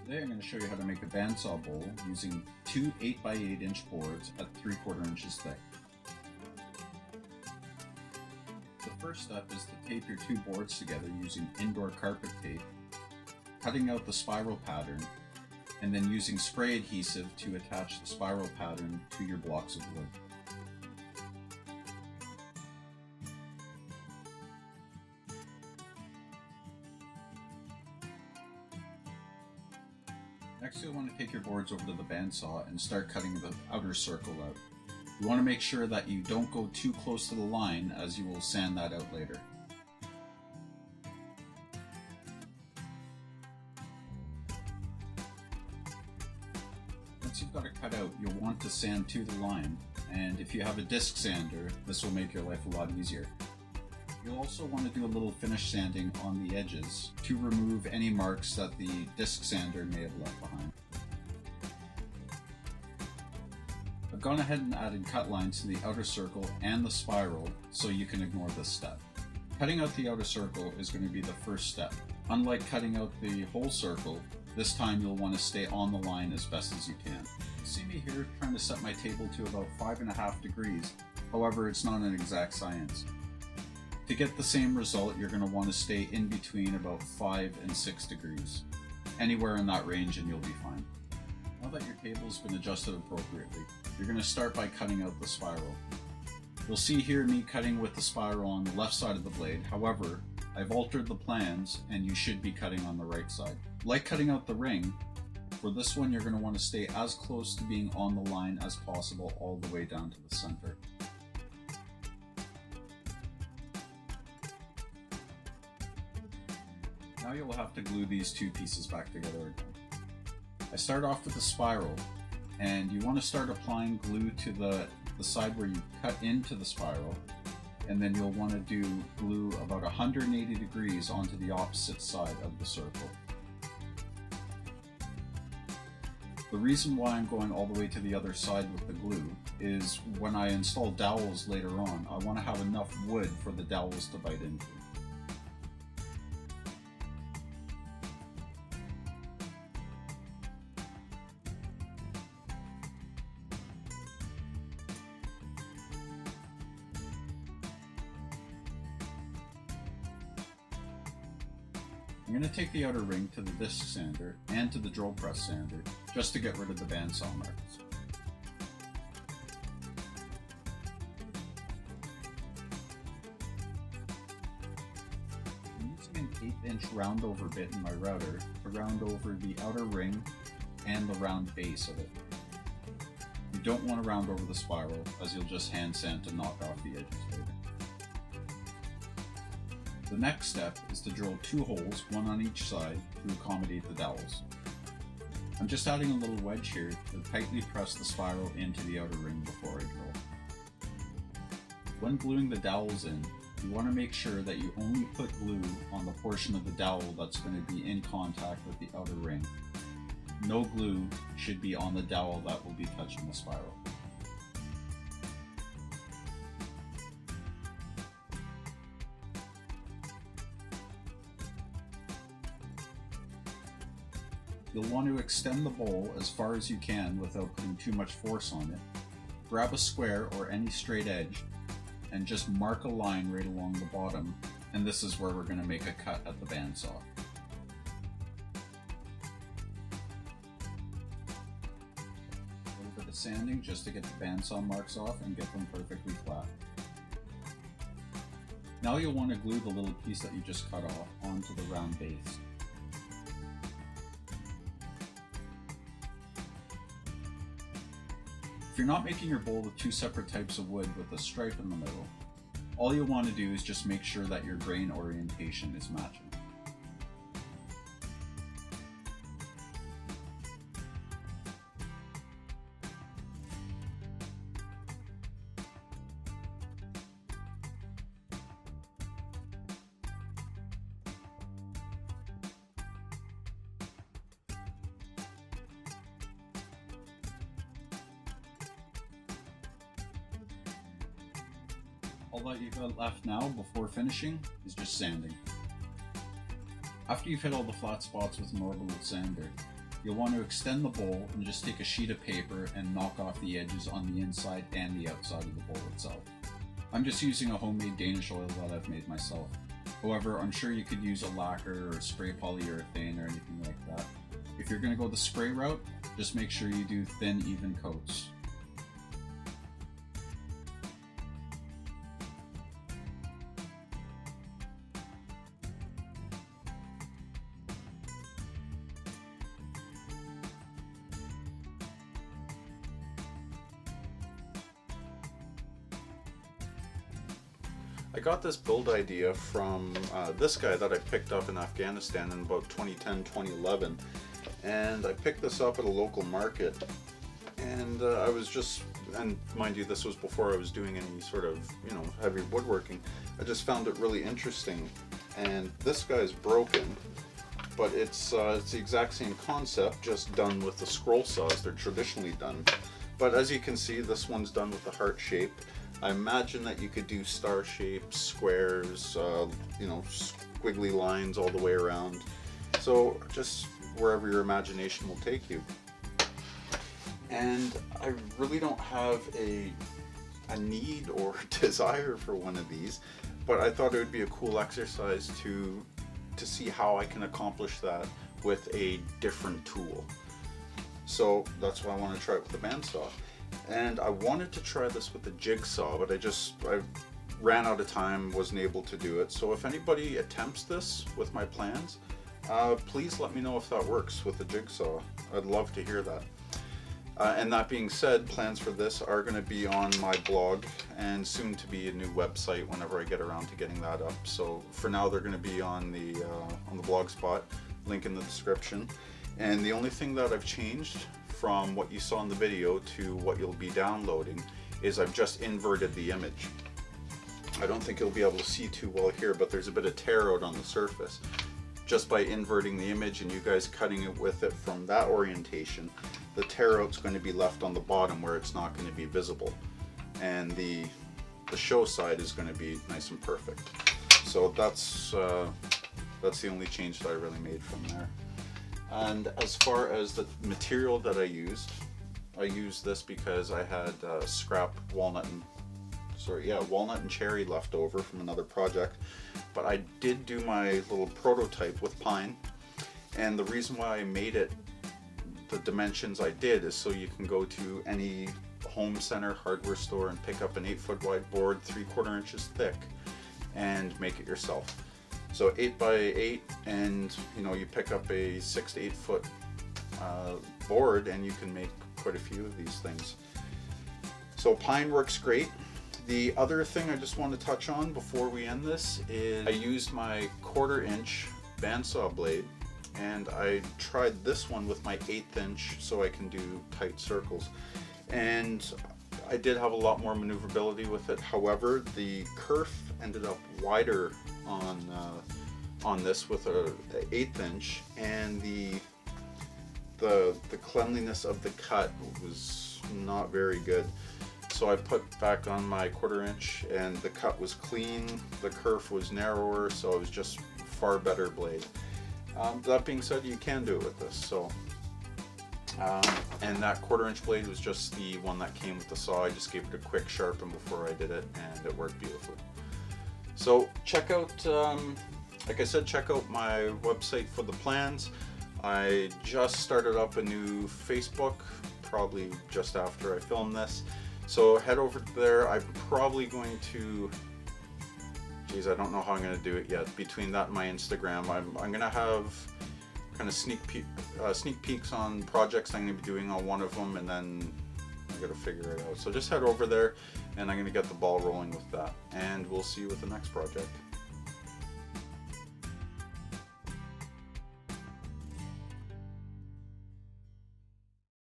Today I'm going to show you how to make a bandsaw bowl using two 8x8 inch boards at 3/4 inches thick. The first step is to tape your two boards together using indoor carpet tape, cutting out the spiral pattern, and then using spray adhesive to attach the spiral pattern to your blocks of wood. Next, you'll want to take your boards over to the bandsaw and start cutting the outer circle out. You want to make sure that you don't go too close to the line, as you will sand that out later. Once you've got it cut out, you'll want to sand to the line, and if you have a disc sander, this will make your life a lot easier. You'll also want to do a little finish sanding on the edges to remove any marks that the disc sander may have left behind. I've gone ahead and added cut lines to the outer circle and the spiral so you can ignore this step. Cutting out the outer circle is going to be the first step. Unlike cutting out the whole circle, this time you'll want to stay on the line as best as you can. You see me here trying to set my table to about 5.5 degrees, however it's not an exact science. To get the same result, you're going to want to stay in between about 5 and 6 degrees. Anywhere in that range and you'll be fine. Now that your table's been adjusted appropriately, you're going to start by cutting out the spiral. You'll see here me cutting with the spiral on the left side of the blade, however, I've altered the plans and you should be cutting on the right side. Like cutting out the ring, for this one you're going to want to stay as close to being on the line as possible all the way down to the center. Now you'll have to glue these two pieces back together again. I start off with the spiral, and you want to start applying glue to the side where you cut into the spiral, and then you'll want to do glue about 180 degrees onto the opposite side of the circle. The reason why I'm going all the way to the other side with the glue is when I install dowels later on, I want to have enough wood for the dowels to bite into. I'm going to take the outer ring to the disc sander and to the drill press sander just to get rid of the bandsaw marks. I'm using an 1/8 inch round over bit in my router to round over the outer ring and the round base of it. You don't want to round over the spiral, as you'll just hand sand to knock off the edges later. The next step is to drill 2 holes, one on each side, to accommodate the dowels. I'm just adding a little wedge here to tightly press the spiral into the outer ring before I drill. When gluing the dowels in, you want to make sure that you only put glue on the portion of the dowel that's going to be in contact with the outer ring. No glue should be on the dowel that will be touching the spiral. You'll want to extend the bowl as far as you can without putting too much force on it. Grab a square or any straight edge and just mark a line right along the bottom, and this is where we're going to make a cut at the bandsaw. A little bit of sanding just to get the bandsaw marks off and get them perfectly flat. Now you'll want to glue the little piece that you just cut off onto the round base. If you're not making your bowl with 2 separate types of wood with a stripe in the middle, all you'll want to do is just make sure that your grain orientation is matching. All that you've got left now before finishing is just sanding. After you've hit all the flat spots with an orbital sander, You'll want to extend the bowl and just take a sheet of paper and knock off the edges on the inside and the outside of the bowl itself. I'm just using a homemade Danish oil that I've made myself. However, I'm sure you could use a lacquer or spray polyurethane or anything like that. If you're going to go the spray route, just make sure you do thin, even coats. I got this build idea from this guy that I picked up in Afghanistan in about 2010-2011, and I picked this up at a local market, and I was just, and mind you, this was before I was doing any sort of, you know, heavy woodworking. I just found it really interesting, and this guy's broken, but it's the exact same concept, just done with the scroll saws they're traditionally done. But as you can see, this one's done with the heart shape. I imagine that you could do star shapes, squares, you know, squiggly lines all the way around. So just wherever your imagination will take you. And I really don't have a need or desire for one of these, but I thought it would be a cool exercise to see how I can accomplish that with a different tool. So that's why I want to try it with the bandsaw. And I wanted to try this with the jigsaw, but I ran out of time, wasn't able to do it. So if anybody attempts this with my plans, please let me know if that works with the jigsaw. I'd love to hear that. And that being said, plans for this are going to be on my blog and soon to be a new website whenever I get around to getting that up. So for now, they're going to be on the blog spot, link in the description. And the only thing that I've changed from what you saw in the video to what you'll be downloading is I've just inverted the image. I don't think you'll be able to see too well here, but there's a bit of tear out on the surface. Just by inverting the image and you guys cutting it with it from that orientation, the tear out's going to be left on the bottom where it's not going to be visible. And the show side is going to be nice and perfect. So that's the only change that I really made from there. And as far as the material that I used this because I had scrap walnut and cherry left over from another project. But I did do my little prototype with pine, and the reason why I made it the dimensions I did is so you can go to any home center hardware store and pick up an 8-foot wide board 3/4 inches thick and make it yourself. So 8 by 8, and you know, you pick up a 6 to 8 foot board and you can make quite a few of these things. So pine works great. The other thing I just want to touch on before we end this is I used my 1/4 inch bandsaw blade, and I tried this one with my 1/8 inch so I can do tight circles. And I did have a lot more maneuverability with it. However, the kerf ended up wider on this with a 1/8 inch, and the cleanliness of the cut was not very good. So I put back on my 1/4 inch, and the cut was clean. The kerf was narrower, so it was just far better blade. That being said, you can do it with this. So. And that 1/4 inch blade was just the one that came with the saw. I just gave it a quick sharpen before I did it, and it worked beautifully. So check out, like I said, check out my website for the plans. I just started up a new Facebook, probably just after I filmed this. So head over there. I'm probably going to, geez, I don't know how I'm going to do it yet. Between that and my Instagram, I'm going to have kind of sneak peeks on projects I'm going to be doing on one of them, and then I got to figure it out. So just head over there, and I'm going to get the ball rolling with that, and we'll see you with the next project.